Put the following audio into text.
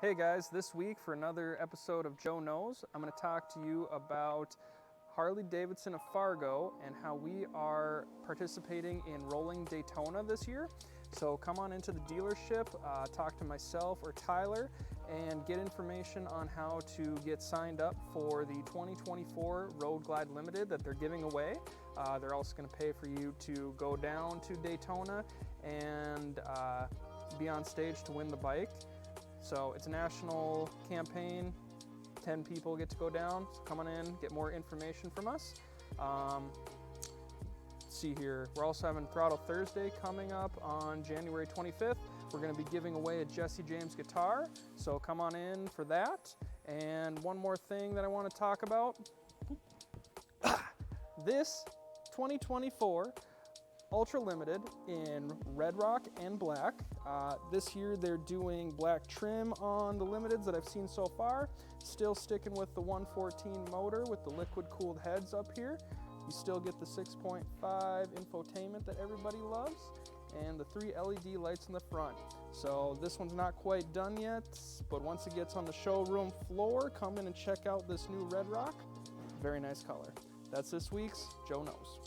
Hey guys, this week for another episode of Joe Knows, I'm going to talk to you about Harley-Davidson of Fargo and how we are participating in rolling Daytona this year. So come on into the dealership, talk to myself or Tyler, and get information on how to get signed up for the 2024 Road Glide Limited that they're giving away. They're also going to pay for you to go down to Daytona and be on stage to win the bike. So it's a national campaign. 10 people get to go down. So come on in, get more information from us. See here, we're also having Throttle Thursday coming up on January 25th. We're going to be giving away a Jesse James guitar, so come on in for that. And one more thing that I want to talk about. This 2024 Ultra Limited in red rock and black. This year they're doing black trim on the limiteds that I've seen so far. Still sticking with the 114 motor with the liquid cooled heads up here. You still get the 6.5 infotainment that everybody loves and the 3 LED lights in the front. So this one's not quite done yet, but once it gets on the showroom floor, come in and check out this new red rock. Very nice color. That's this week's Joe Knows.